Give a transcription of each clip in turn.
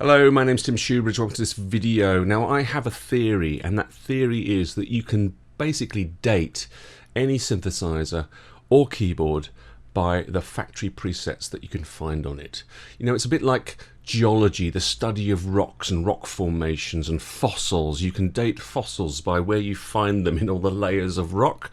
Hello, my name's Tim Shoebridge. Welcome to this video. Now, I have a theory, and that theory is that you can basically date any synthesizer or keyboard by the factory presets that you can find on it. You know, it's a bit like geology, the study of rocks and rock formations and fossils. You can date fossils by where you find them in all the layers of rock.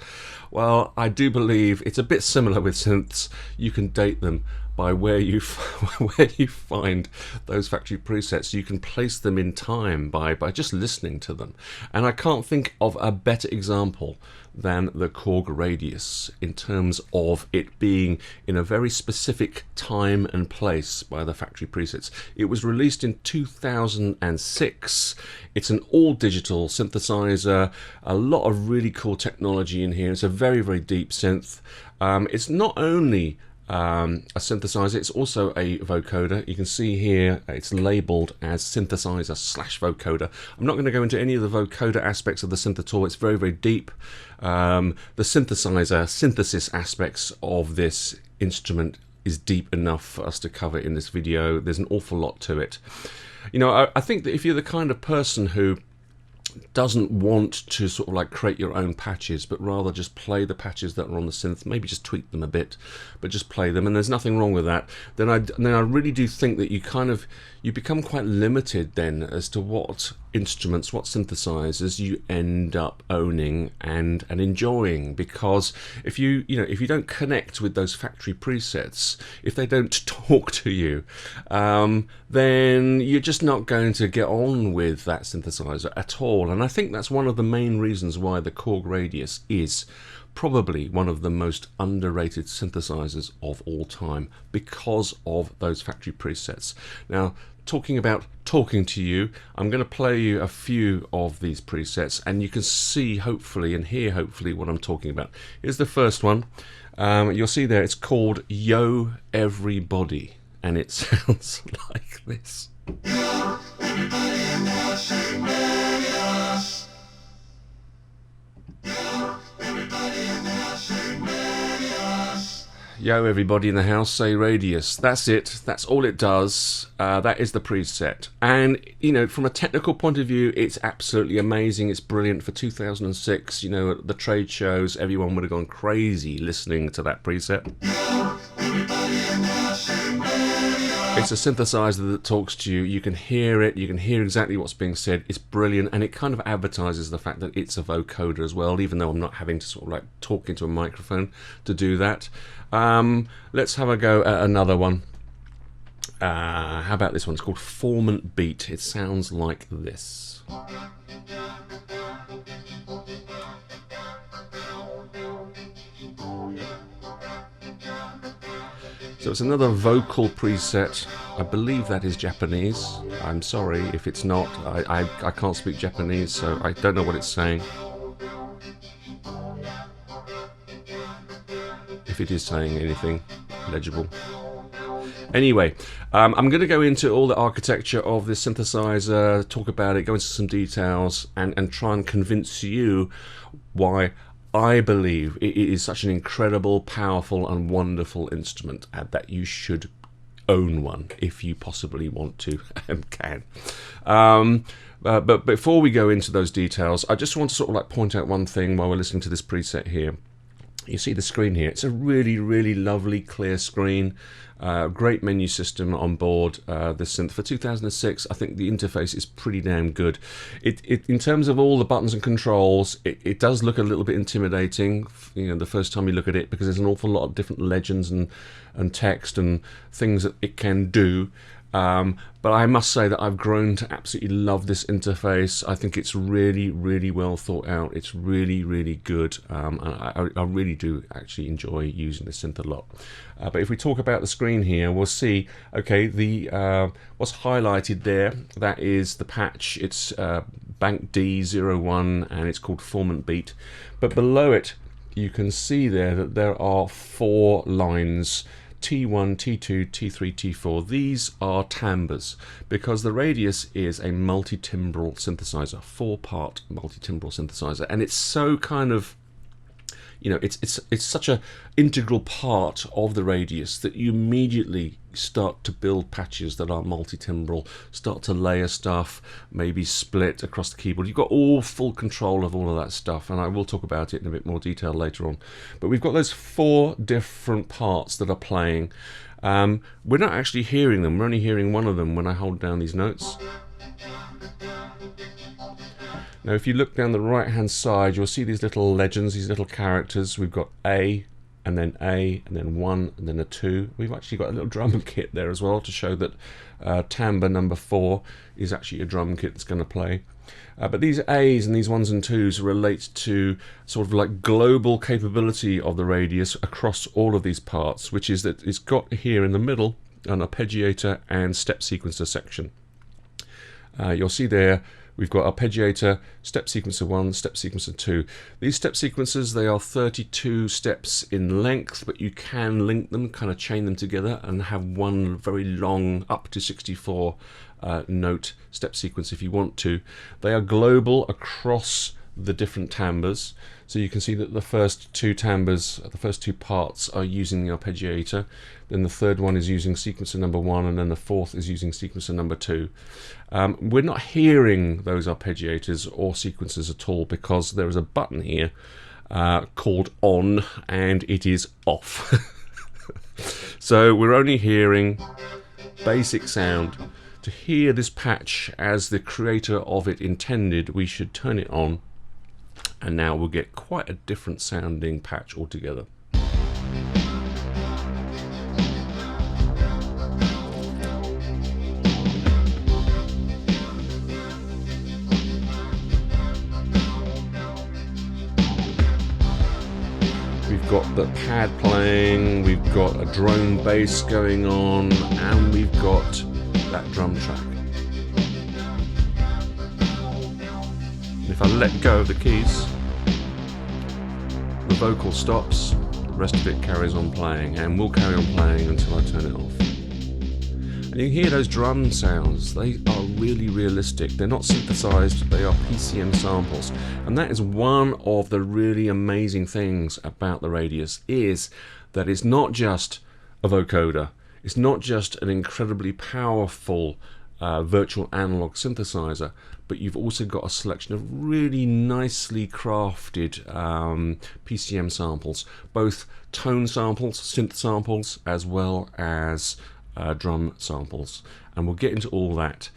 Well, I do believe it's a bit similar with synths. You can date them by where you find those factory presets. You can place them in time by just listening to them. And I can't think of a better example than the Korg RADIAS in terms of it being in a very specific time and place by the factory presets. It was released in 2006. It's an all-digital synthesizer, a lot of really cool technology in here. It's a very, very deep synth. It's not only a synthesizer, it's also a vocoder. You can see here it's labeled as synthesizer/vocoder. I'm not going to go into any of the vocoder aspects of the synth at all. It's very, very deep. The synthesis aspects of this instrument is deep enough for us to cover in this video. There's an awful lot to it. You know, I think that if you're the kind of person who doesn't want to sort of like create your own patches, but rather just play the patches that are on the synth, maybe just tweak them a bit, but just play them, and there's nothing wrong with that, then I really do think that you become quite limited then as to what instruments, what synthesizers you end up owning and enjoying, because if you don't connect with those factory presets, if they don't talk to you, then you're just not going to get on with that synthesizer at all. And I think that's one of the main reasons why the Korg RADIAS is probably one of the most underrated synthesizers of all time, because of those factory presets. Now, talking about talking to you, I'm going to play you a few of these presets, and you can see hopefully and hear hopefully what I'm talking about. Here's the first one. You'll see there it's called Yo Everybody, and it sounds like this. Yo, everybody in the house, say RADIAS. Yo, everybody in the house, say RADIAS. Yo, everybody in the house, say RADIAS. That's it. That's all it does. That is the preset. And, you know, from a technical point of view, it's absolutely amazing. It's brilliant. For 2006, you know, at the trade shows, everyone would have gone crazy listening to that preset. Yo, everybody in the house, say RADIAS. It's a synthesizer that talks to you. You can hear it. You can hear exactly what's being said. It's brilliant, and it kind of advertises the fact that it's a vocoder as well, even though I'm not having to sort of like talk into a microphone to do that. Let's have a go at another one. How about this one? It's called Formant Beat. It sounds like this. So it's another vocal preset. I believe that is Japanese. I'm sorry if it's not. I can't speak Japanese, so I don't know what it's saying. If it is saying anything legible. Anyway, I'm going to go into all the architecture of this synthesizer, talk about it, go into some details, and try and convince you why I believe it is such an incredible, powerful and wonderful instrument, and that you should own one if you possibly want to and can. But before we go into those details, I just want to sort of like point out one thing while we're listening to this preset here. You see the screen here. It's a really, really lovely, clear screen. Great menu system on board this synth. For 2006, I think the interface is pretty damn good. In terms of all the buttons and controls, it does look a little bit intimidating, you know, the first time you look at it, because there's an awful lot of different legends and text and things that it can do. But I must say that I've grown to absolutely love this interface. I think it's really, really well thought out. It's really, really good. I really do actually enjoy using the synth a lot. But if we talk about the screen here, we'll see, okay, what's highlighted there, that is the patch. It's Bank D01, and it's called Formant Beat. But below it, you can see there that there are 4 lines, T1, T2, T3, T4. These are timbres, because the RADIAS is a multi-timbral synthesizer, 4-part multi-timbral synthesizer, and it's so kind of, you know, it's such a integral part of the radius that you immediately start to build patches that are multi-timbral, start to layer stuff, maybe split across the keyboard. You've got all full control of all of that stuff, and I will talk about it in a bit more detail later on. But we've got those 4 different parts that are playing. We're not actually hearing them, we're only hearing one of them when I hold down these notes. Now if you look down the right hand side, you'll see these little legends, these little characters. We've got A, and then A, and then 1, and then a 2. We've actually got a little drum kit there as well to show that timbre number 4 is actually a drum kit that's going to play. But these A's and these 1s and 2s relate to sort of like global capability of the radius across all of these parts, which is that it's got here in the middle an arpeggiator and step sequencer section. You'll see there we've got arpeggiator, step sequencer 1, step sequencer 2. These step sequencers, they are 32 steps in length, but you can link them, kind of chain them together and have one very long, up to 64 note step sequence if you want to. They are global across the different timbres. So you can see that the first 2 timbres, the first 2 parts are using the arpeggiator, then the third one is using sequencer number 1, and then the fourth is using sequencer number 2. We're not hearing those arpeggiators or sequencers at all because there is a button here called on, and it is off. So we're only hearing basic sound. To hear this patch as the creator of it intended, we should turn it on, and now we'll get quite a different sounding patch altogether. We've got the pad playing, we've got a drone bass going on, and we've got that drum track. If I let go of the keys, the vocal stops, the rest of it carries on playing, and will carry on playing until I turn it off. And you can hear those drum sounds. They are really realistic. They're not synthesized, they are PCM samples. And that is one of the really amazing things about the Radius, is that it's not just a vocoder. It's not just an incredibly powerful virtual analog synthesizer, but you've also got a selection of really nicely crafted PCM samples, both tone samples, synth samples, as well as drum samples, and we'll get into all that.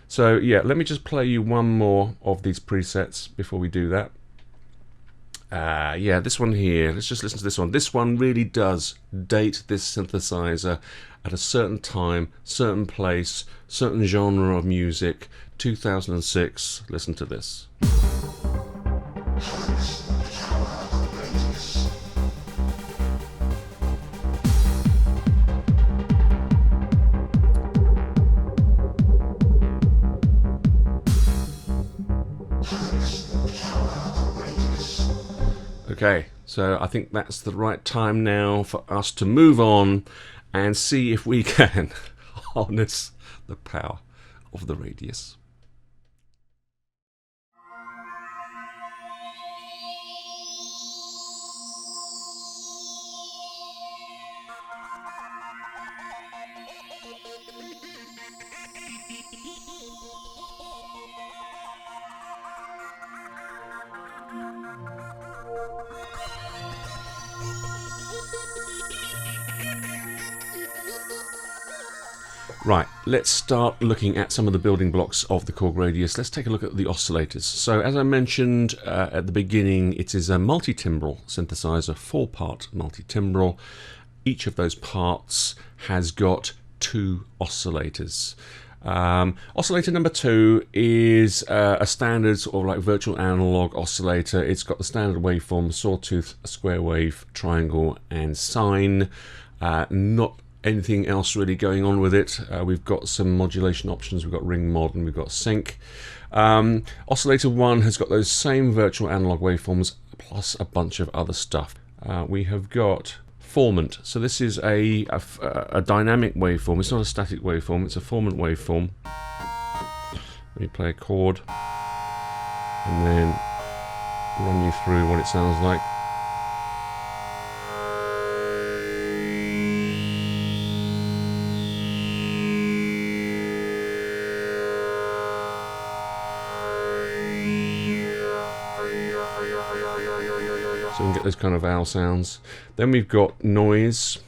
So yeah, let me just play you one more of these presets before we do that. Yeah, this one here, let's just listen to this one. This one really does date this synthesizer at a certain time, certain place, certain genre of music. 2006, listen to this. Okay, so I think that's the right time now for us to move on and see if we can harness the power of the Radius. Right, let's start looking at some of the building blocks of the Korg Radius. Let's take a look at the oscillators. So as I mentioned at the beginning, it is a multi-timbral synthesizer, 4-part multi-timbral. Each of those parts has got 2 oscillators. Oscillator number 2 is a standard sort of like virtual analog oscillator. It's got the standard waveform, sawtooth, square wave, triangle, and sine. Not anything else really going on with it. We've got some modulation options. We've got ring mod and we've got sync. Oscillator 1 has got those same virtual analog waveforms plus a bunch of other stuff. We have got formant. So this is a dynamic waveform. It's not a static waveform, it's a formant waveform. Let me play a chord, and then run you through what it sounds like. So we can get those kind of owl sounds. Then we've got noise,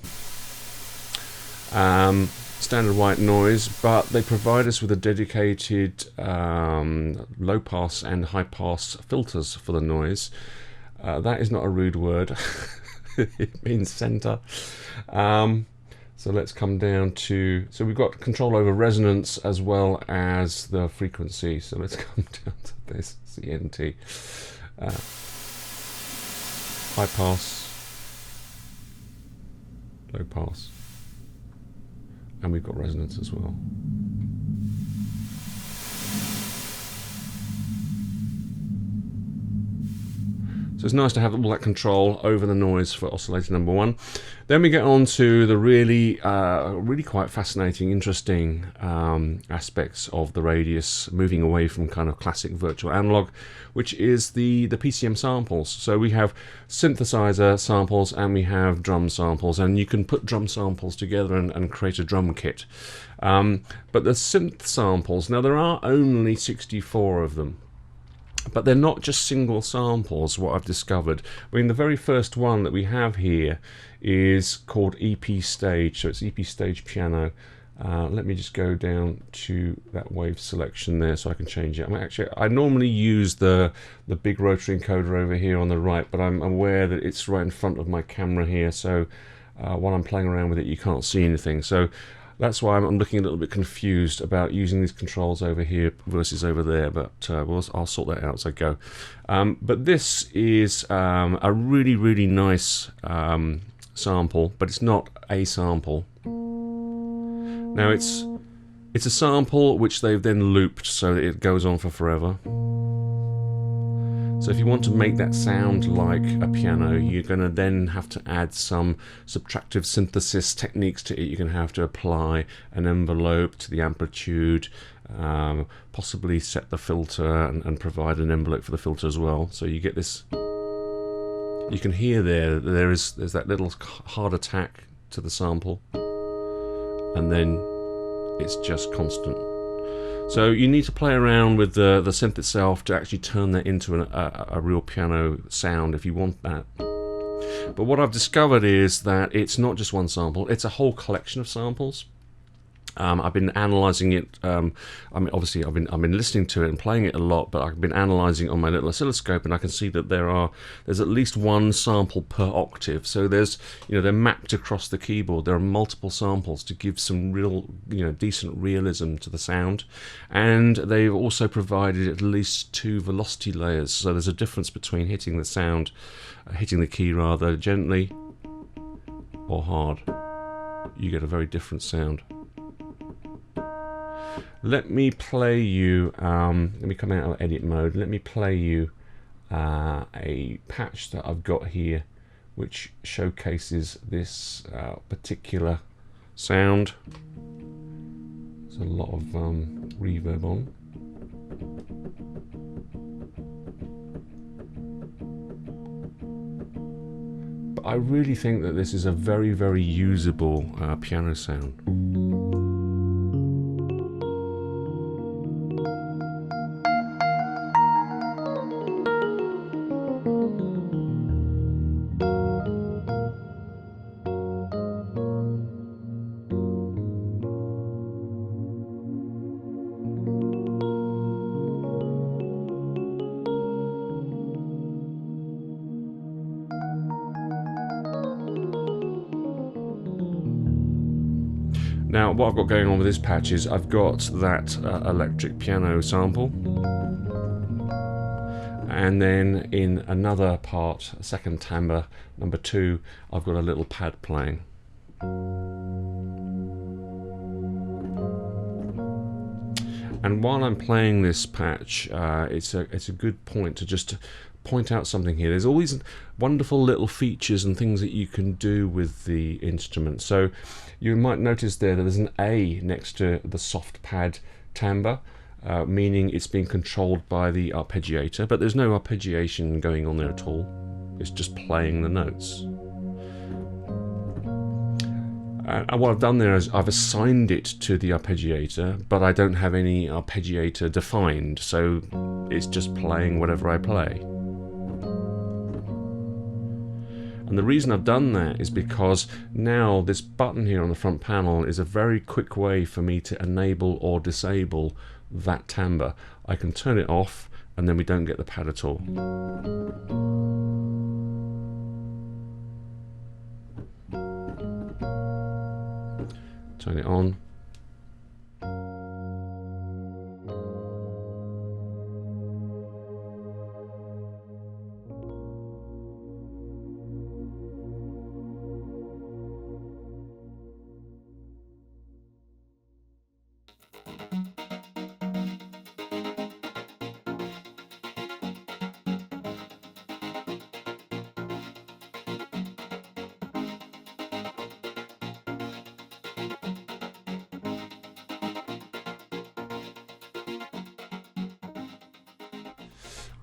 standard white noise, but they provide us with a dedicated low pass and high pass filters for the noise. That is not a rude word. It means center. So let's come down to, so we've got control over resonance as well as the frequency. So let's come down to this CNT. High pass, low pass, and we've got resonance as well. So it's nice to have all that control over the noise for oscillator number one. Then we get on to the really quite fascinating, interesting aspects of the Radius, moving away from kind of classic virtual analog, which is the PCM samples. So we have synthesizer samples and we have drum samples, and you can put drum samples together and create a drum kit. But the synth samples, now there are only 64 of them. But they're not just single samples, what I've discovered. I mean, the very first one that we have here is called EP Stage, so it's EP Stage Piano. Let me just go down to that wave selection there so I can change it. I normally use the big rotary encoder over here on the right, but I'm aware that it's right in front of my camera here, so while I'm playing around with it you can't see anything. So that's why I'm looking a little bit confused about using these controls over here versus over there, but I'll sort that out as I go. But this is a really nice sample, but it's not a sample. Now it's a sample which they've then looped so that it goes on for forever. So if you want to make that sound like a piano, you're going to then have to add some subtractive synthesis techniques to it. You're going to have to apply an envelope to the amplitude, possibly set the filter and provide an envelope for the filter as well. So you get this, you can hear there's that little hard attack to the sample, and then it's just constant. So you need to play around with the synth itself to actually turn that into a real piano sound if you want that. But what I've discovered is that it's not just one sample, it's a whole collection of samples. I've been analysing it. I mean, obviously, I've been listening to it and playing it a lot, but I've been analysing on my little oscilloscope, and I can see that there's at least one sample per octave. So there's, they're mapped across the keyboard. There are multiple samples to give some real, decent realism to the sound, and they've also provided at least 2 velocity layers. So there's a difference between hitting the key rather gently or hard. You get a very different sound. Let me play you, let me come out of edit mode, let me play you a patch that I've got here which showcases this particular sound. There's a lot of reverb on. But I really think that this is a very usable piano sound. Now, what I've got going on with this patch is I've got that electric piano sample, and then in another part, second timbre, number 2, I've got a little pad playing. And while I'm playing this patch, it's a good point to just point out something here. There's all these wonderful little features and things that you can do with the instrument. So you might notice there that there's an A next to the soft pad timbre. meaning it's being controlled by the arpeggiator, but there's no arpeggiation going on there at all. It's just playing the notes. And what I've done there is I've assigned it to the arpeggiator, but I don't have any arpeggiator defined, so it's just playing whatever I play. And the reason I've done that is because now this button here on the front panel is a very quick way for me to enable or disable that timbre. I can turn it off and then we don't get the pad at all. Turn it on.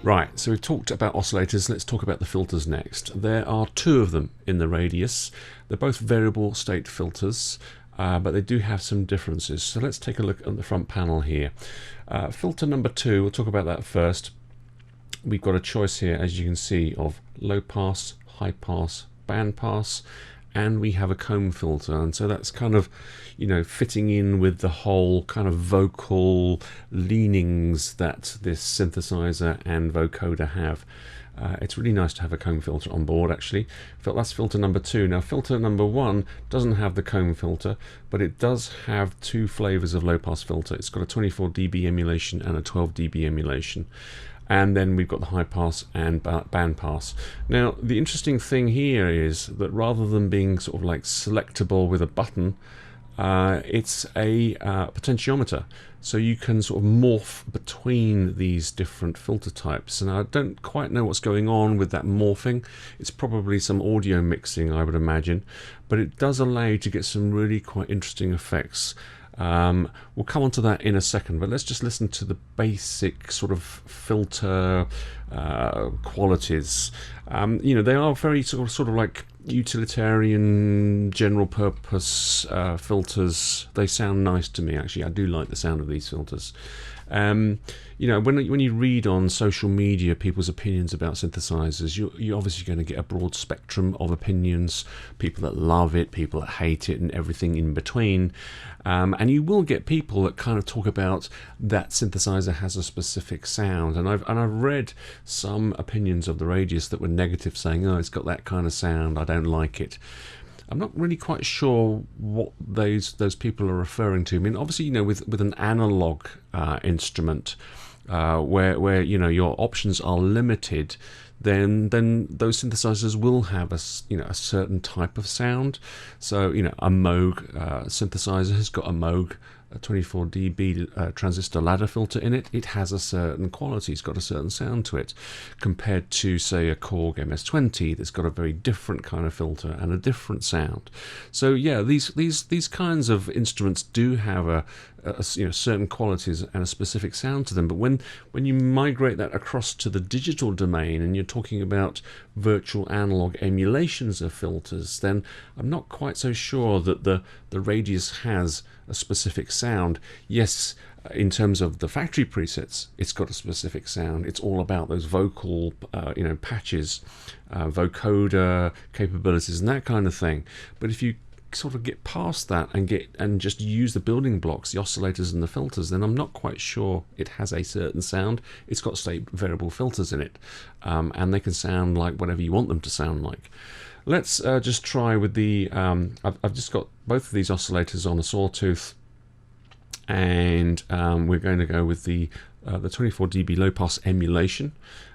Right, so we've talked about oscillators, let's talk about the filters next. There are two of them in the Radius. They're both variable state filters, but they do have some differences. So let's take a look at the front panel here. Filter number 2, we'll talk about that first. We've got a choice here, as you can see, of low pass, high pass, band pass, and we have a comb filter, and so that's kind of, you know, fitting in with the whole kind of vocal leanings that this synthesizer and vocoder have. It's really nice to have a comb filter on board, actually. That's filter number 2. Now filter number 1 doesn't have the comb filter, but it does have two flavors of low pass filter. It's got a 24 dB emulation and a 12 dB emulation. And then we've got the high pass and band pass. Now the interesting thing here is that rather than being sort of like selectable with a button, it's a potentiometer, so you can sort of morph between these different filter types. And I don't quite know what's going on with that morphing. It's probably some audio mixing, I would imagine, but it does allow you to get some really quite interesting effects. We'll come on to that in a second, but let's just listen to the basic sort of filter qualities. You know, they are very sort of like utilitarian, general purpose filters. They sound nice to me, actually. I do like the sound of these filters. You know, when you read on social media people's opinions about synthesizers, you're obviously going to get a broad spectrum of opinions, people that love it, people that hate it, and everything in between. And you will get people that kind of talk about that synthesizer has a specific sound. And I've read some opinions of the Radius that were negative, saying, oh, it's got that kind of sound, I don't like it. I'm not really quite sure what those people are referring to. I mean, obviously, you know, with an analog instrument, where you know your options are limited, then those synthesizers will have a certain type of sound. So you know, a Moog synthesizer has got a Moog 24 dB transistor ladder filter in it. It has a certain quality, it's got a certain sound to it, compared to say a Korg MS-20 that's got a very different kind of filter and a different sound. So yeah, these kinds of instruments do have a certain qualities and a specific sound to them. But when you migrate that across to the digital domain and you're talking about virtual analog emulations of filters, then I'm not quite so sure that the Radius has a specific sound. Yes, in terms of the factory presets, it's got a specific sound. It's all about those vocal patches, vocoder capabilities and that kind of thing. But if you sort of get past that and just use the building blocks, the oscillators and the filters, then I'm not quite sure it has a certain sound. It's got state variable filters in it, and they can sound like whatever you want them to sound like. Let's just try with the I've just got both of these oscillators on a sawtooth, and we're going to go with the 24 dB low pass emulation,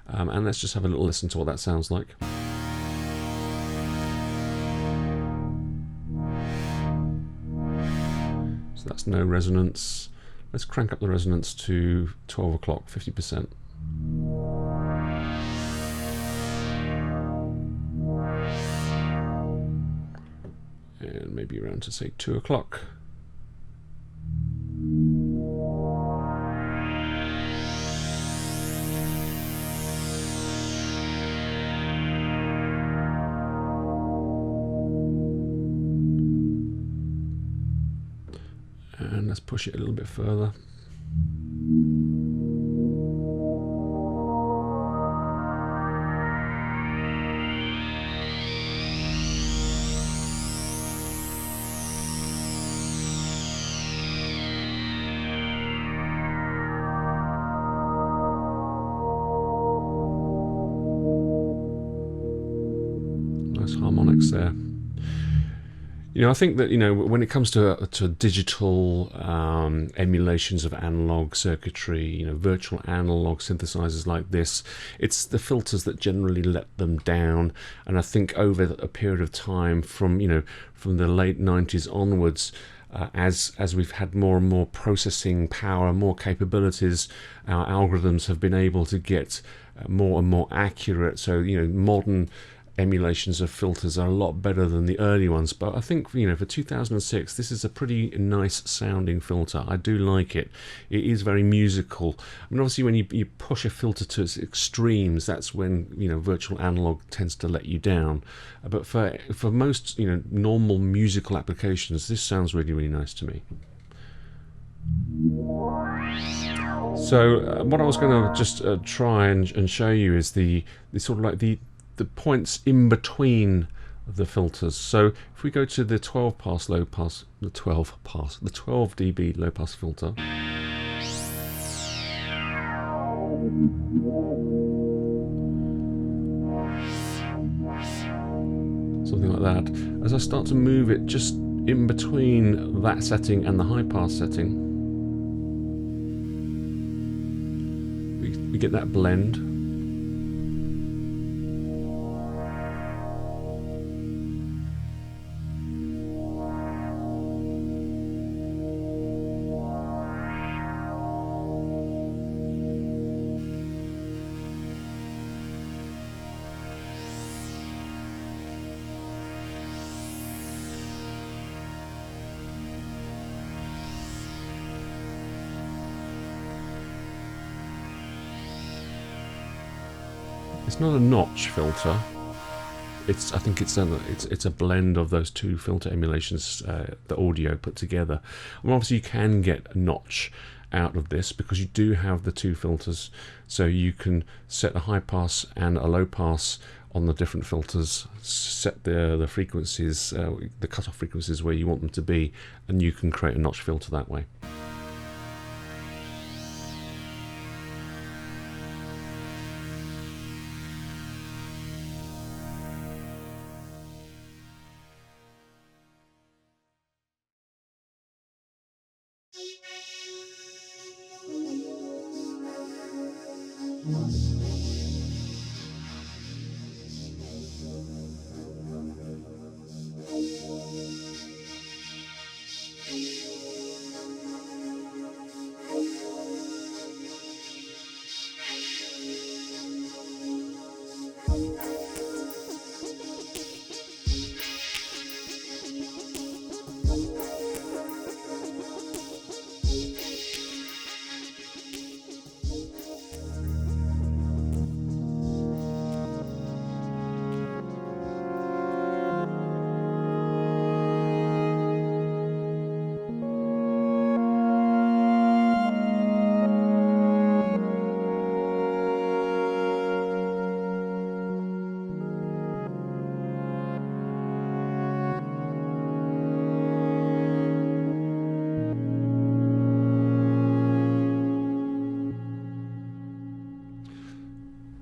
and let's just have a little listen to what that sounds like. So that's no resonance. Let's crank up the resonance to 12 o'clock, 50%. And maybe around to say 2 o'clock. Let's push it a little bit further. Nice harmonics there. You know, I think that, you know, when it comes to digital emulations of analog circuitry, you know, virtual analog synthesizers like this, it's the filters that generally let them down. And I think over a period of time, from, you know, from the late 90s onwards, as we've had more and more processing power, more capabilities, our algorithms have been able to get more and more accurate. So, you know, modern emulations of filters are a lot better than the early ones, but I think, you know, for 2006 this is a pretty nice sounding filter. I do like it. It is very musical. I mean, obviously when you push a filter to its extremes, that's when, you know, virtual analog tends to let you down, but for most, you know, normal musical applications, this sounds really, really nice to me. So what I was going to just try and show you is the sort of like the points in between the filters. So if we go to the 12 pass low pass, the 12 dB low pass filter, something like that. As I start to move it just in between that setting and the high pass setting, we get that blend. It's not a notch filter. I think it's a blend of those two filter emulations, the audio put together. And obviously you can get a notch out of this because you do have the two filters, so you can set a high pass and a low pass on the different filters, set the frequencies, the cutoff frequencies where you want them to be, and you can create a notch filter that way.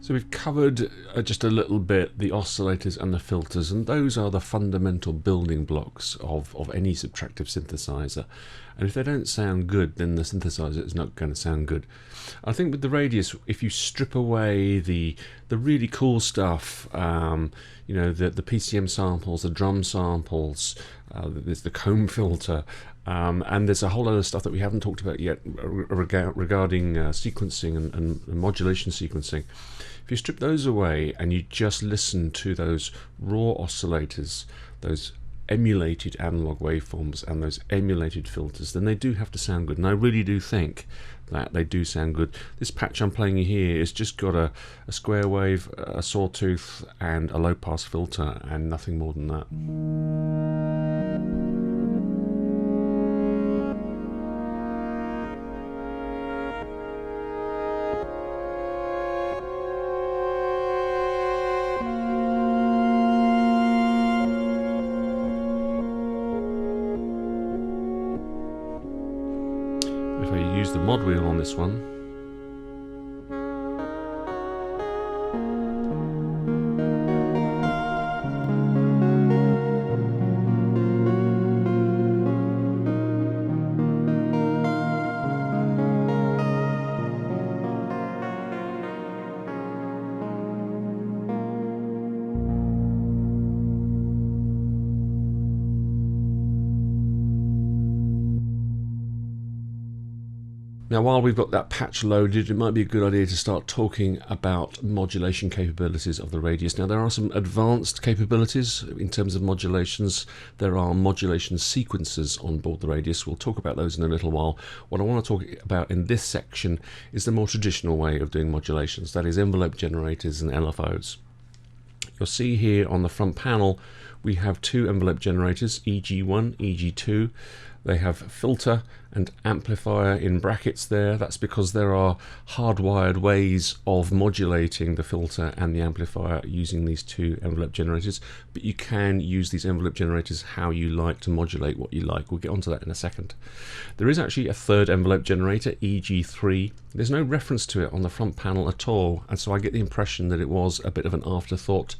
So we've covered just a little bit the oscillators and the filters, and those are the fundamental building blocks of any subtractive synthesizer. And if they don't sound good, then the synthesizer is not going to sound good. I think with the Radius, if you strip away the really cool stuff, you know, the PCM samples, the drum samples, there's the comb filter, and there's a whole lot of stuff that we haven't talked about yet regarding sequencing and modulation sequencing. If you strip those away and you just listen to those raw oscillators, those emulated analog waveforms and those emulated filters, then they do have to sound good, and I really do think that they do sound good. This patch I'm playing here has just got a square wave, a sawtooth and a low pass filter, and nothing more than that. 。 . 。 . 。 . . . . . . . . . . . . . . . . . . . . . . . . . . . . . . . . . . . . . . . . use the mod wheel on this one. Now, while we've got that patch loaded, it might be a good idea to start talking about modulation capabilities of the Radius. Now, there are some advanced capabilities in terms of modulations. There are modulation sequences on board the Radius. We'll talk about those in a little while. What I want to talk about in this section is the more traditional way of doing modulations, that is envelope generators and LFOs. You'll see here on the front panel we have two envelope generators, EG1, EG2. They have filter and amplifier in brackets there. That's because there are hardwired ways of modulating the filter and the amplifier using these two envelope generators, but you can use these envelope generators how you like to modulate what you like. We'll get onto that in a second. There is actually a third envelope generator, EG3. There's no reference to it on the front panel at all, and so I get the impression that it was a bit of an afterthought.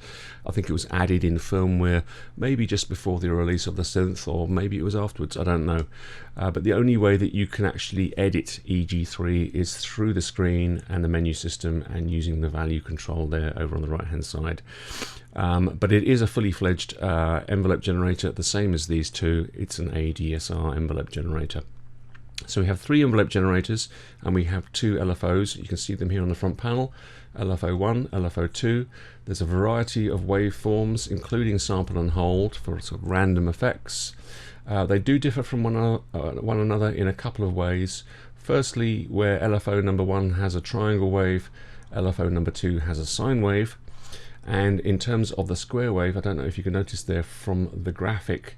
I think it was added in firmware, maybe just before the release of the synth, or maybe it was afterwards, I don't know. But the only way that you can actually edit EG3 is through the screen and the menu system and using the value control there over on the right hand side. But it is a fully fledged envelope generator, the same as these two. It's an ADSR envelope generator. So we have three envelope generators and we have two LFOs. You can see them here on the front panel, LFO1, LFO2. There's a variety of waveforms, including sample and hold for sort of random effects. They do differ from one another in a couple of ways. Firstly, where LFO number 1 has a triangle wave, LFO number 2 has a sine wave. And in terms of the square wave, I don't know if you can notice there from the graphic,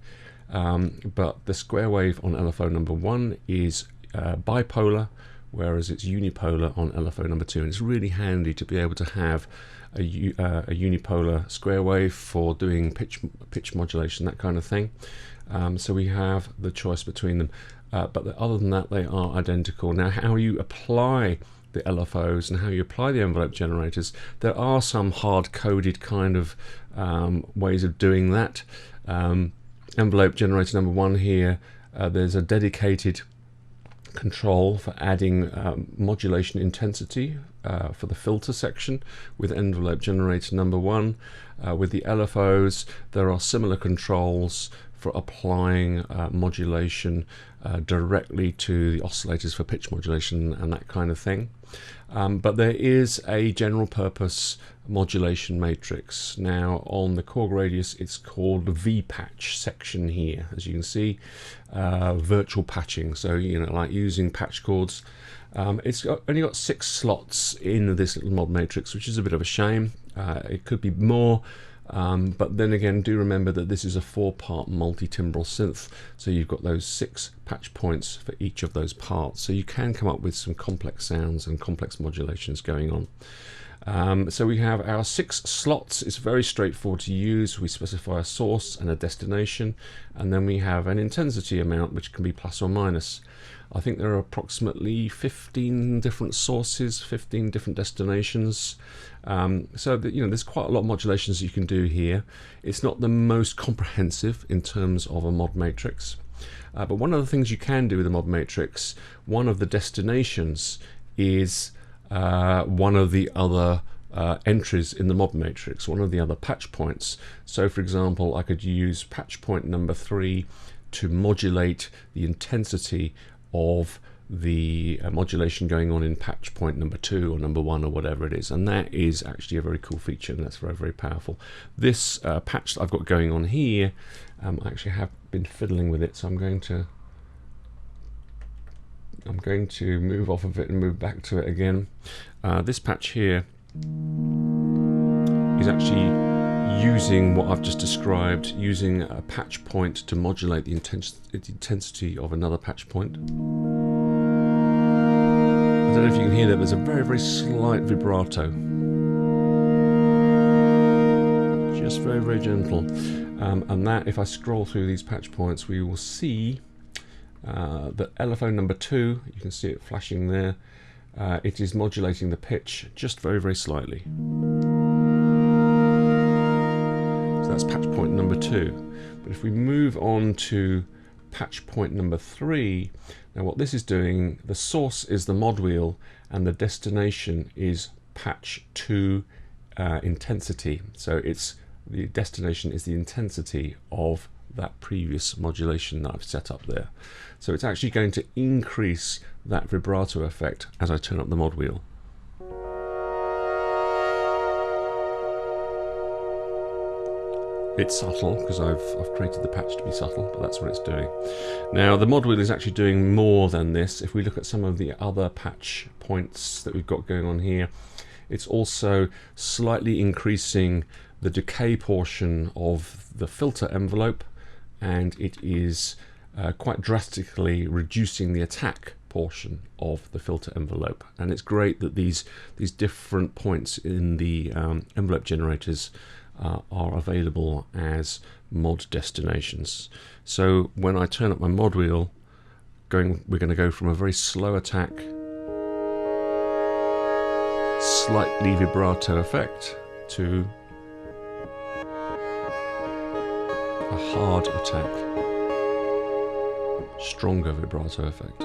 but the square wave on LFO number 1 is bipolar, whereas it's unipolar on LFO number 2. And it's really handy to be able to have a unipolar square wave for doing pitch modulation, that kind of thing. So we have the choice between them, but other than that, they are identical. Now, how you apply the LFOs and how you apply the envelope generators, there are some hard-coded kind of ways of doing that. Envelope generator number 1 here, there's a dedicated control for adding modulation intensity for the filter section with envelope generator number 1. With the LFOs, there are similar controls for applying modulation directly to the oscillators for pitch modulation and that kind of thing. But there is a general purpose modulation matrix. Now on the Korg Radius it's called the V-patch section here, as you can see, virtual patching, so you know, like using patch chords. It's only got 6 slots in this little mod matrix, which is a bit of a shame. It could be more. But then again, do remember that this is a 4-part multi-timbral synth, so you've got those 6 patch points for each of those parts, so you can come up with some complex sounds and complex modulations going on. So we have our 6 slots. It's very straightforward to use. We specify a source and a destination, and then we have an intensity amount which can be plus or minus. I think there are approximately 15 different sources, 15 different destinations. So that, you know, there's quite a lot of modulations you can do here. It's not the most comprehensive in terms of a mod matrix. But one of the things you can do with a mod matrix, one of the destinations is one of the other entries in the mod matrix, one of the other patch points. So for example, I could use patch point number 3 to modulate the intensity of the modulation going on in patch point number 2 or number 1 or whatever it is, and that is actually a very cool feature, and that's very, very powerful. This patch that I've got going on here, I actually have been fiddling with it, so I'm going to move off of it and move back to it again. This patch here is actually using what I've just described, using a patch point to modulate the intensity of another patch point. I don't know if you can hear that, there's a very, very slight vibrato. Just very, very gentle. And that, if I scroll through these patch points, we will see The LFO number 2, you can see it flashing there. It is modulating the pitch just very, very slightly. So that's patch point number 2. But if we move on to patch point number 3, now what this is doing, the source is the mod wheel and the destination is patch 2 intensity. So the destination is the intensity of that previous modulation that I've set up there. So it's actually going to increase that vibrato effect as I turn up the mod wheel. It's subtle because I've created the patch to be subtle, but that's what it's doing. Now the mod wheel is actually doing more than this. If we look at some of the other patch points that we've got going on here, it's also slightly increasing the decay portion of the filter envelope, and it is quite drastically reducing the attack portion of the filter envelope. And it's great that these different points in the envelope generators are available as mod destinations. So when I turn up my mod wheel, we're going to go from a very slow attack, slightly vibrato effect, to a hard attack, stronger vibrato effect.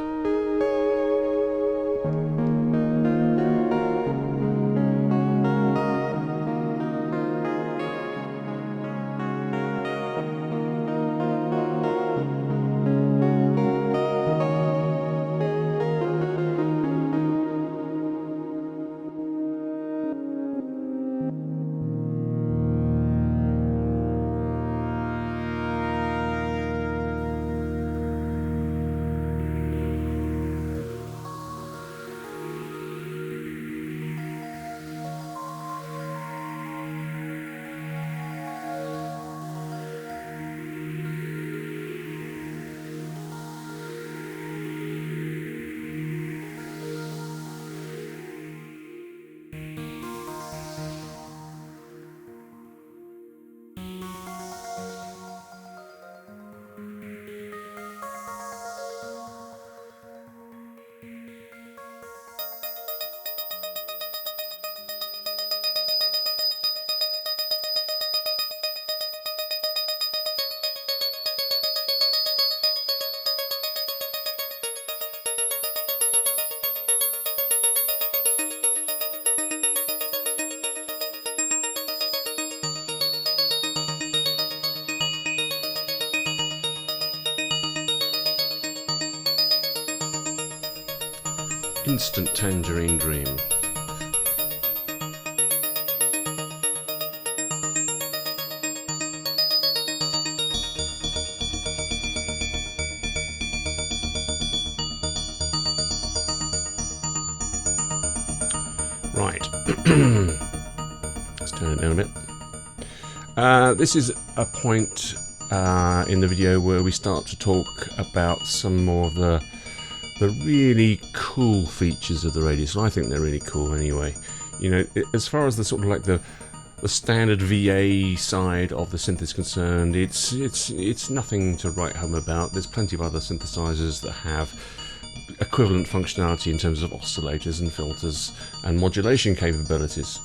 Instant Tangerine Dream. Right, let's turn it down a bit. This is a point in the video where we start to talk about some more of the really cool features of the Radius. I think they're really cool anyway. You know, as far as the sort of like the standard VA side of the synth is concerned, it's nothing to write home about. There's plenty of other synthesizers that have equivalent functionality in terms of oscillators and filters and modulation capabilities.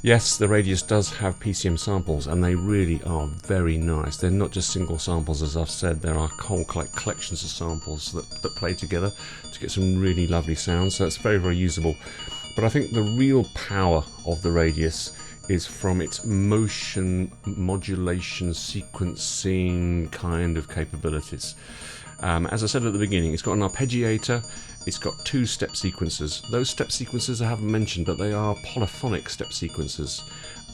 Yes, the Radius does have PCM samples, and they really are very nice. They're not just single samples, as I've said. There are whole collections of samples that play together to get some really lovely sounds, so it's very, very usable. But I think the real power of the Radius is from its motion modulation sequencing kind of capabilities. As I said at the beginning, it's got an arpeggiator, it's got 2 step sequences. Those step sequences I haven't mentioned, but they are polyphonic step sequences,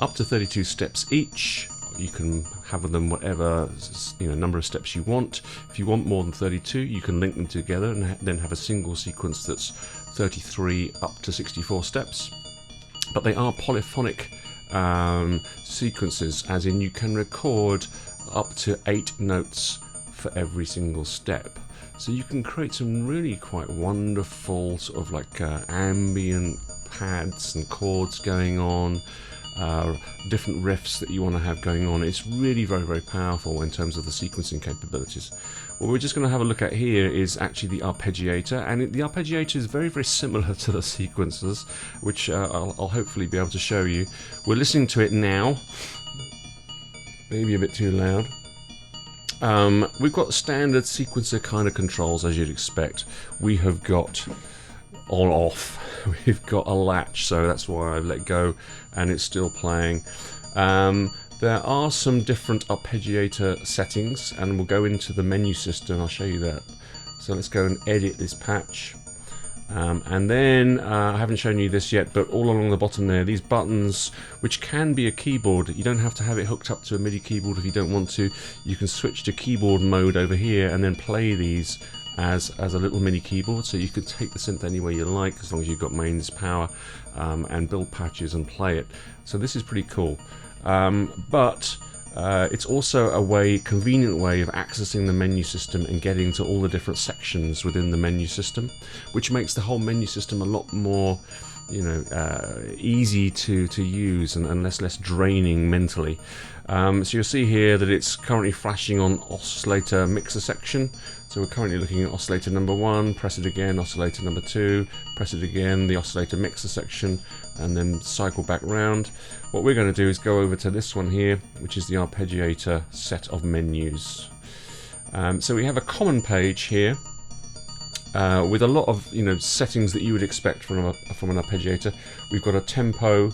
up to 32 steps each. You can have them whatever number of steps you want. If you want more than 32, you can link them together and then have a single sequence that's 33 up to 64 steps. But they are polyphonic sequences, as in you can record up to 8 notes for every single step. So you can create some really quite wonderful sort of like ambient pads and chords going on. different riffs that you want to have going on. It's really very, very powerful in terms of the sequencing capabilities. What we're just going to have a look at here is actually the arpeggiator, and the arpeggiator is very, very similar to the sequencers, which I'll hopefully be able to show you. We're listening to it now, maybe a bit too loud. We've got standard sequencer kind of controls, as you'd expect. We have got on off, we've got a latch, so that's why I've let go and it's still playing. There are some different arpeggiator settings, and we'll go into the menu system. I'll show you that. So let's go and edit this patch. And then, I haven't shown you this yet, but all along the bottom there, these buttons, which can be a keyboard. You don't have to have it hooked up to a MIDI keyboard if you don't want to. You can switch to keyboard mode over here and then play these as a little mini keyboard. So you could take the synth anywhere you like, as long as you've got mains power, and build patches and play it. So this is pretty cool. But it's also a convenient way of accessing the menu system and getting to all the different sections within the menu system, which makes the whole menu system a lot more, easy to use and less draining mentally. So you'll see here that it's currently flashing on oscillator mixer section. So we're currently looking at oscillator number 1, press it again, oscillator number 2, press it again, the oscillator mixer section, and then cycle back round. What we're going to do is go over to this one here, which is the arpeggiator set of menus. So we have a common page here with a lot of settings that you would expect from an arpeggiator. We've got a tempo,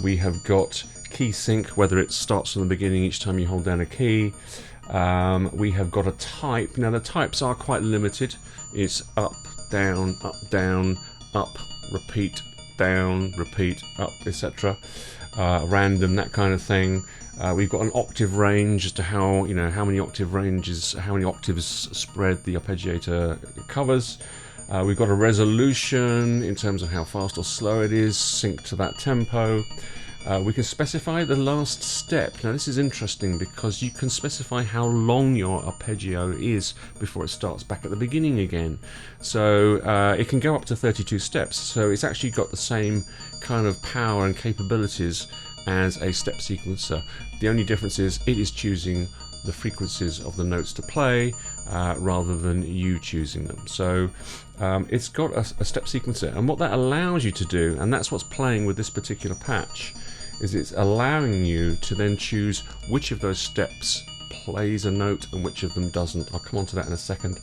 we have got key sync, whether it starts from the beginning each time you hold down a key. We have got a type. Now the types are quite limited. It's up, down, up, repeat, down, repeat, up, etc. Random, that kind of thing. We've got an octave range as to how many octaves spread the arpeggiator covers. We've got a resolution in terms of how fast or slow it is, synced to that tempo. We can specify the last step. Now this is interesting because you can specify how long your arpeggio is before it starts back at the beginning again. So it can go up to 32 steps. So it's actually got the same kind of power and capabilities as a step sequencer. The only difference is it is choosing the frequencies of the notes to play rather than you choosing them. So it's got a step sequencer, and what that allows you to do, and that's what's playing with this particular patch, is it's allowing you to then choose which of those steps plays a note and which of them doesn't. I'll come on to that in a second.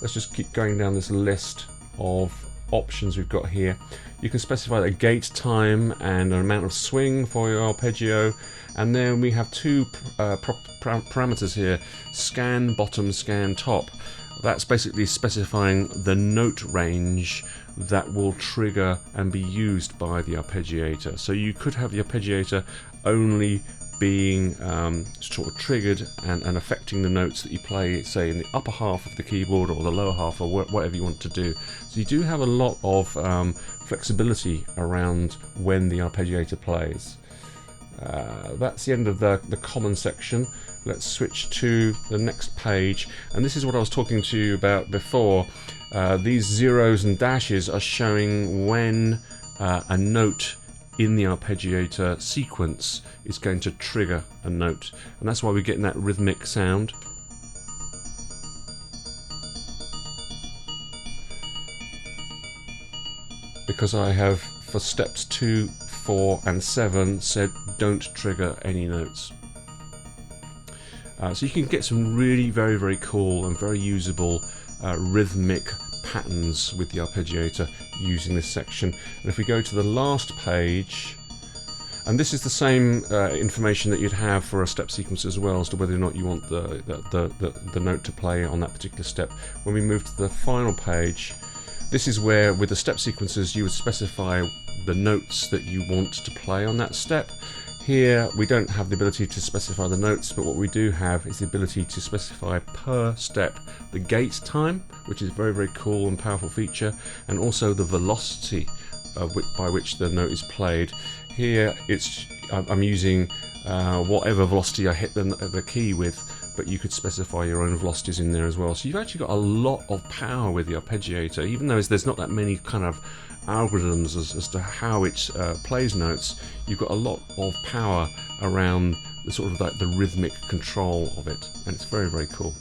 Let's just keep going down this list of options we've got here. You can specify the gate time and an amount of swing for your arpeggio, and then we have two parameters here: scan bottom, scan top. That's basically specifying the note range that will trigger and be used by the arpeggiator. So you could have the arpeggiator only being sort of triggered and affecting the notes that you play, say in the upper half of the keyboard or the lower half, or whatever you want to do. So you do have a lot of flexibility around when the arpeggiator plays. That's the end of the common section. Let's switch to the next page, and this is what I was talking to you about before. These zeros and dashes are showing when a note in the arpeggiator sequence is going to trigger a note, and that's why we're getting that rhythmic sound. Because I have, for steps 2, 4 and 7, said don't trigger any notes. So you can get some really very, very cool and very usable rhythmic patterns with the arpeggiator using this section. And if we go to the last page, and this is the same information that you'd have for a step sequence as well, as to whether or not you want the note to play on that particular step. When we move to the final page, this is where, with the step sequences, you would specify the notes that you want to play on that step. Here we don't have the ability to specify the notes, but what we do have is the ability to specify per step the gate time, which is a very, very cool and powerful feature, and also the velocity by which the note is played. Here I'm using whatever velocity I hit the key with, but you could specify your own velocities in there as well. So you've actually got a lot of power with the Arpeggiator, even though there's not that many kind of algorithms as to how it plays notes. You've got a lot of power around the sort of like the rhythmic control of it, and it's very, very cool.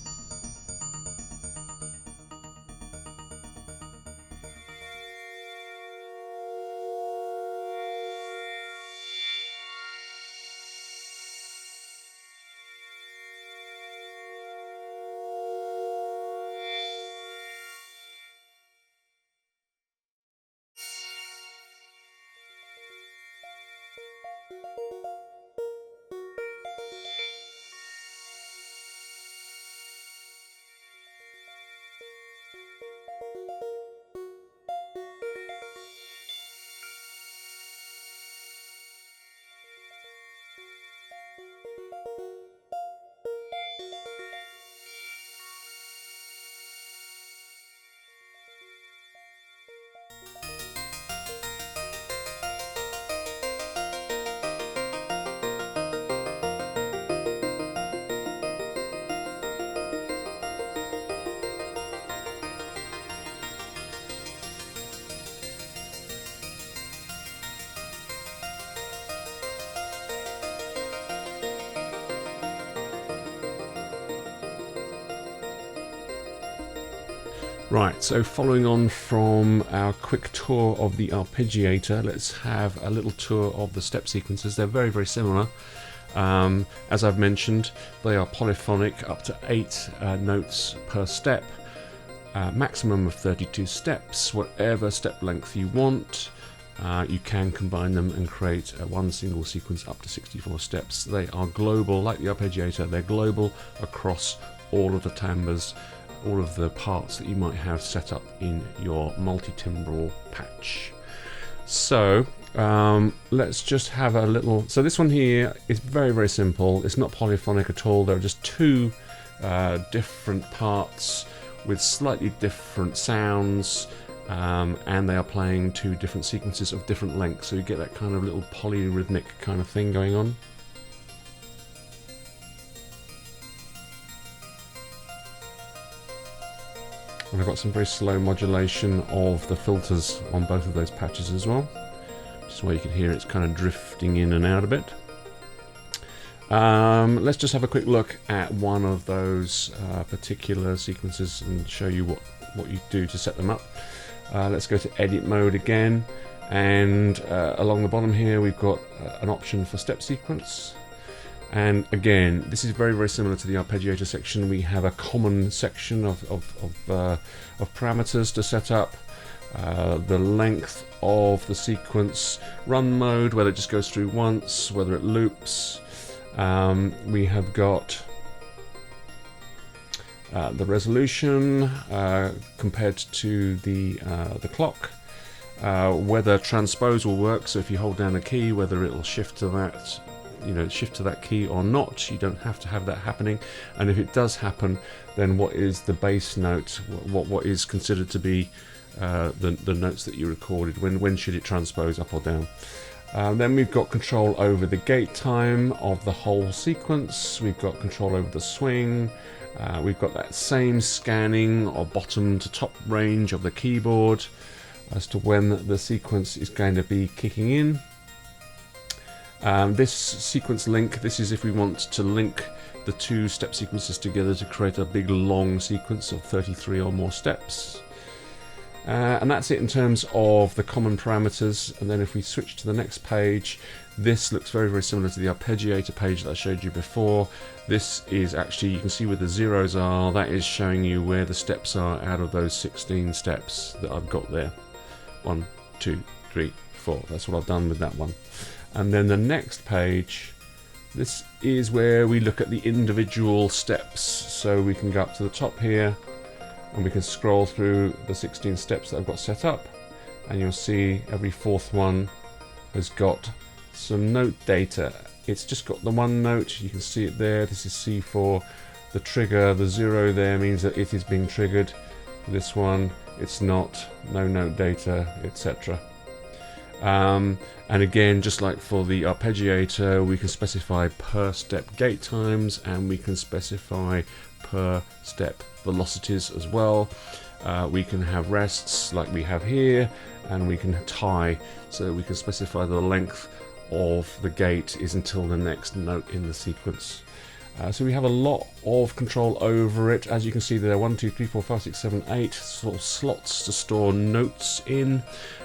Right, so following on from our quick tour of the Arpeggiator, let's have a little tour of the step sequences. They're very, very similar. As I've mentioned, they are polyphonic, up to 8 notes per step, maximum of 32 steps, whatever step length you want. You can combine them and create one single sequence up to 64 steps. They are global, like the Arpeggiator, they're global across all of the timbres, all of the parts that you might have set up in your multi-timbral patch. So let's just have a little. So this one here is very, very simple. It's not polyphonic at all. There are just 2 different parts with slightly different sounds, and they are playing 2 different sequences of different lengths, so you get that kind of little polyrhythmic kind of thing going on. And I've got some very slow modulation of the filters on both of those patches as well, which is why you can hear it's kind of drifting in and out a bit. Let's just have a quick look at one of those particular sequences and show you what you do to set them up. Let's go to edit mode again, and along the bottom here we've got an option for step sequence. And again, this is very, very similar to the Arpeggiator section. We have a common section of parameters to set up, the length of the sequence, run mode, whether it just goes through once, whether it loops. We have got the resolution compared to the clock, whether transpose will work. So if you hold down a key, whether it will shift to that. Shift to that key or not. You don't have to have that happening, and if it does happen, then what is the bass note, what is considered to be the notes that you recorded, when should it transpose up or down. Then we've got control over the gate time of the whole sequence. We've got control over the swing. We've got that same scanning or bottom to top range of the keyboard as to when the sequence is going to be kicking in. This sequence link, this is if we want to link the 2 step sequences together to create a big long sequence of 33 or more steps. And that's it in terms of the common parameters. And then if we switch to the next page, this looks very, very similar to the Arpeggiator page that I showed you before. This is actually, you can see where the zeros are, that is showing you where the steps are out of those 16 steps that I've got there. 1, 2, 3, 4, that's what I've done with that one. And then the next page, this is where we look at the individual steps. So we can go up to the top here and we can scroll through the 16 steps that I've got set up, and you'll see every 4th one has got some note data. It's just got the one note, you can see it there. This is C4. The trigger, the 0 there means that it is being triggered. This one, it's not, no note data, etc. And again, just like for the Arpeggiator, we can specify per step gate times, and we can specify per step velocities as well. We can have rests like we have here, and we can tie, so we can specify the length of the gate is until the next note in the sequence. So we have a lot of control over it. As you can see, there are 1, 2, 3, 4, 5, 6, 7, 8 sort of slots to store notes in,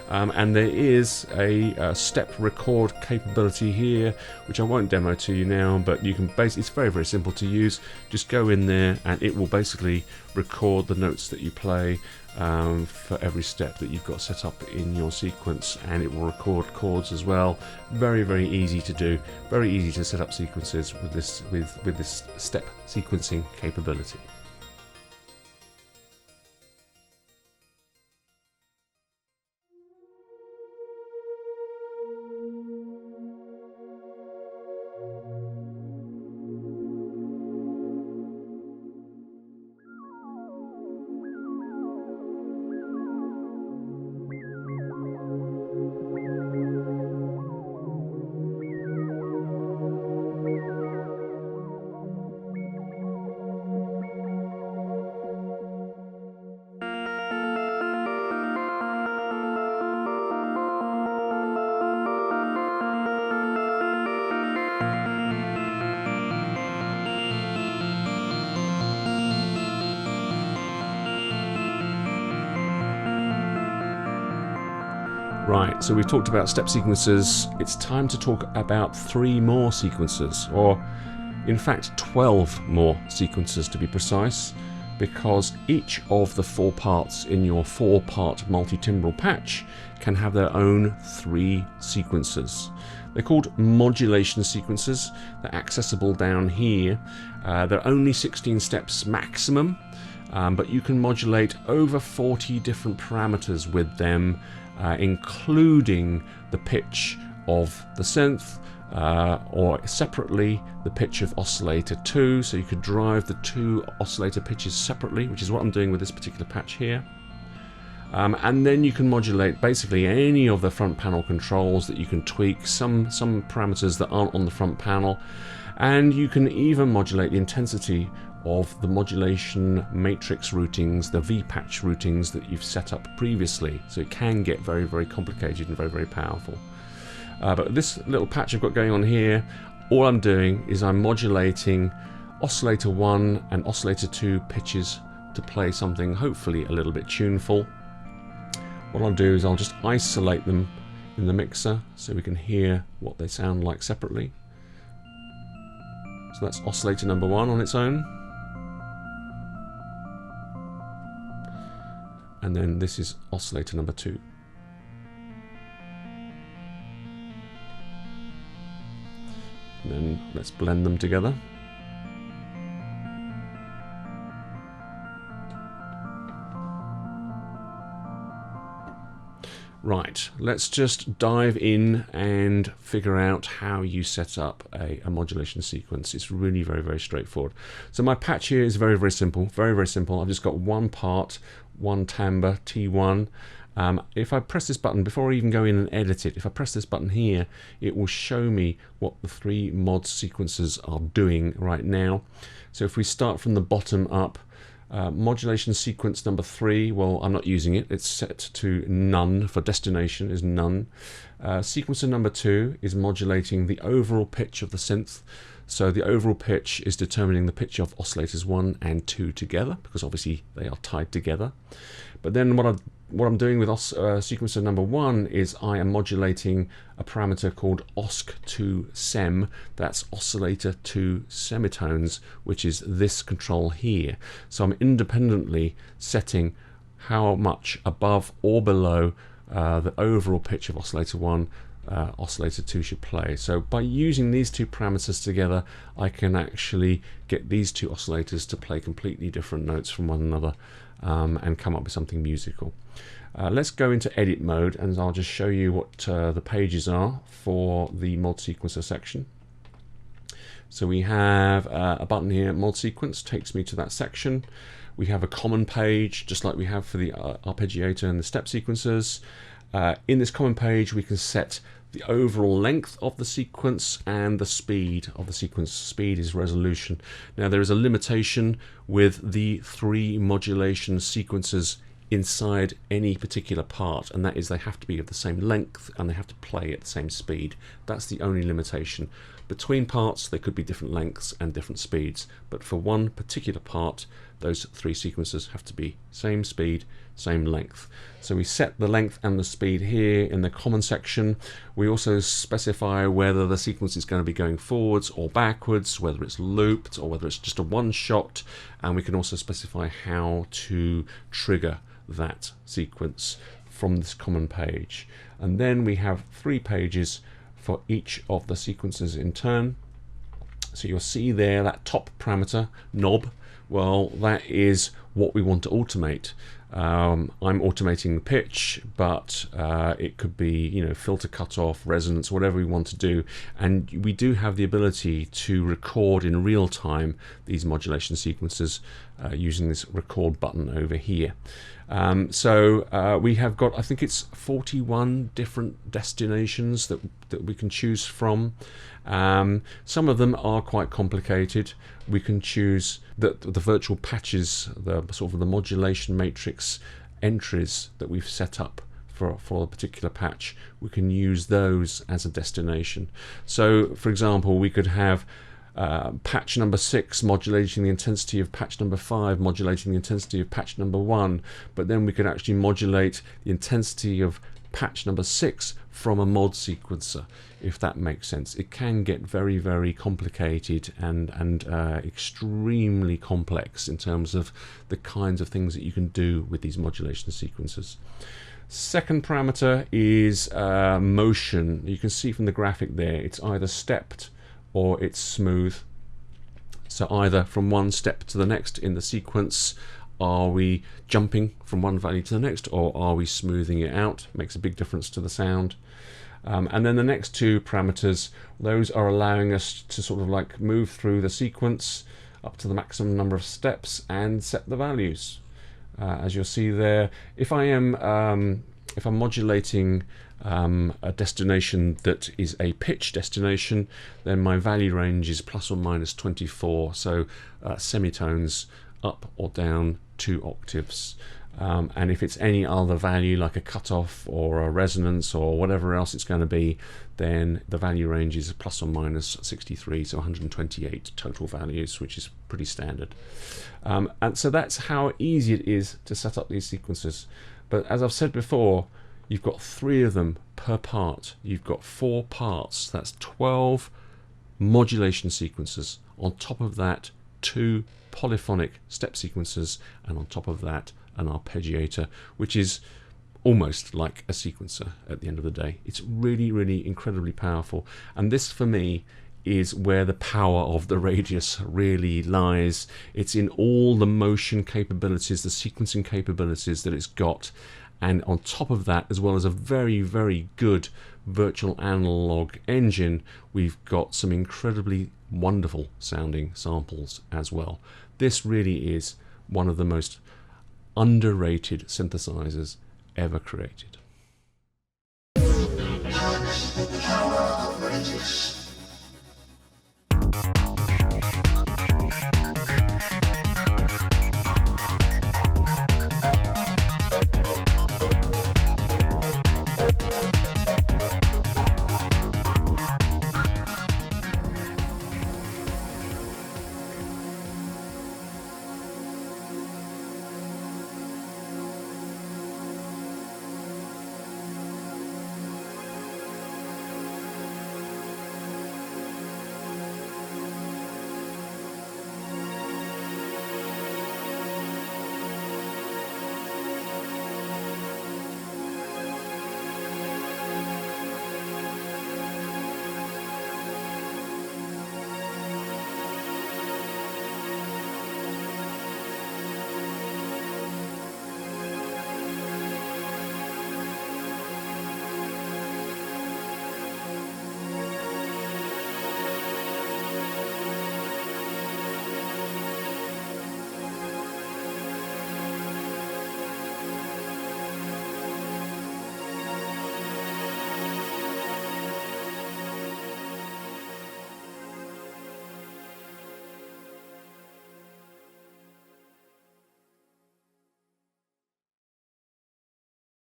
and there is a step record capability here, which I won't demo to you now, but you can it's very, very simple to use. Just go in there and it will basically record the notes that you play for every step that you've got set up in your sequence, and it will record chords as well. Very, very easy to do, very easy to set up sequences with this step sequencing capability. Right, so we've talked about step sequences. It's time to talk about 3 more sequences, or in fact 12 more sequences to be precise, because each of the 4 parts in your 4-part multi-timbral patch can have their own 3 sequences. They're called modulation sequences. They're accessible down here. They're only 16 steps maximum, but you can modulate over 40 different parameters with them, including the pitch of the synth, or separately the pitch of oscillator 2, so you could drive the 2 oscillator pitches separately, which is what I'm doing with this particular patch here. And then you can modulate basically any of the front panel controls that you can tweak, some parameters that aren't on the front panel, and you can even modulate the intensity of the modulation matrix routings, the V-patch routings that you've set up previously. So it can get very, very complicated and very, very powerful. But this little patch I've got going on here, all I'm doing is I'm modulating oscillator 1 and oscillator 2 pitches to play something hopefully a little bit tuneful. What I'll do is I'll just isolate them in the mixer so we can hear what they sound like separately. So that's oscillator number 1 on its own. And then this is oscillator number 2. And then let's blend them together. Right, let's just dive in and figure out how you set up a modulation sequence. It's really very, very straightforward. So my patch here is very, very simple. Very, very simple. I've just got one part, one timbre, T1. If I press this button, before I even go in and edit it, if I press this button here, it will show me what the 3 mod sequences are doing right now. So if we start from the bottom up, modulation sequence number 3, well, I'm not using it. It's set to none for destination, is none. Sequencer number 2 is modulating the overall pitch of the synth. So the overall pitch is determining the pitch of oscillators 1 and 2 together, because obviously they are tied together. But then what I'm doing with sequencer number 1 is I am modulating a parameter called osc2sem. That's oscillator 2 semitones, which is this control here. So I'm independently setting how much above or below the overall pitch of oscillator 1 oscillator 2 should play. So by using these 2 parameters together, I can actually get these 2 oscillators to play completely different notes from one another, and come up with something musical. Let's go into edit mode, and I'll just show you what the pages are for the mod sequencer section. So we have a button here, mod sequence, takes me to that section. We have a common page, just like we have for the Arpeggiator and the step sequencers. In this common page we can set the overall length of the sequence and the speed of the sequence. Speed is resolution. Now there is a limitation with the 3 modulation sequences inside any particular part, and that is they have to be of the same length and they have to play at the same speed. That's the only limitation. Between parts they could be different lengths and different speeds, but for one particular part those 3 sequences have to be same speed, same length. So we set the length and the speed here in the common section. We also specify whether the sequence is going to be going forwards or backwards, whether it's looped or whether it's just a one shot, and we can also specify how to trigger that sequence from this common page. And then we have 3 pages for each of the sequences in turn. So you'll see there that top parameter knob, well, that is what we want to automate. I'm automating the pitch, but it could be, you know, filter cutoff, resonance, whatever we want to do. And we do have the ability to record in real time these modulation sequences using this record button over here. So we have got, I think it's 41 different destinations that we can choose from. Some of them are quite complicated. We can choose the virtual patches, the sort of the modulation matrix entries that we've set up for a particular patch. We can use those as a destination. So for example, we could have patch number 6 modulating the intensity of patch number 5, modulating the intensity of patch number 1, but then we could actually modulate the intensity of patch number 6 from a mod sequencer, if that makes sense. It can get very, very complicated and extremely complex in terms of the kinds of things that you can do with these modulation sequences. Second parameter is motion. You can see from the graphic there, it's either stepped or it's smooth. So either from one step to the next in the sequence, are we jumping from one value to the next, or are we smoothing it out? Makes a big difference to the sound. And then the next 2 parameters, those are allowing us to sort of like move through the sequence up to the maximum number of steps and set the values. As you'll see there, if I'm modulating a destination that is a pitch destination, then my value range is plus or minus 24, so semitones up or down 2 octaves. And if it's any other value like a cutoff or a resonance or whatever else it's going to be, then the value range is plus or minus 63, so 128 total values, which is pretty standard. And so that's how easy it is to set up these sequences. But as I've said before, you've got 3 of them per part. You've got 4 parts. That's 12 modulation sequences. On top of that, 2 polyphonic step sequences, and on top of that, an arpeggiator, which is almost like a sequencer at the end of the day. It's really, really incredibly powerful. And this, for me, is where the power of the Radius really lies. It's in all the motion capabilities, the sequencing capabilities that it's got. And on top of that, as well as a very, very good virtual analog engine, we've got some incredibly wonderful sounding samples as well. This really is one of the most underrated synthesizers ever created.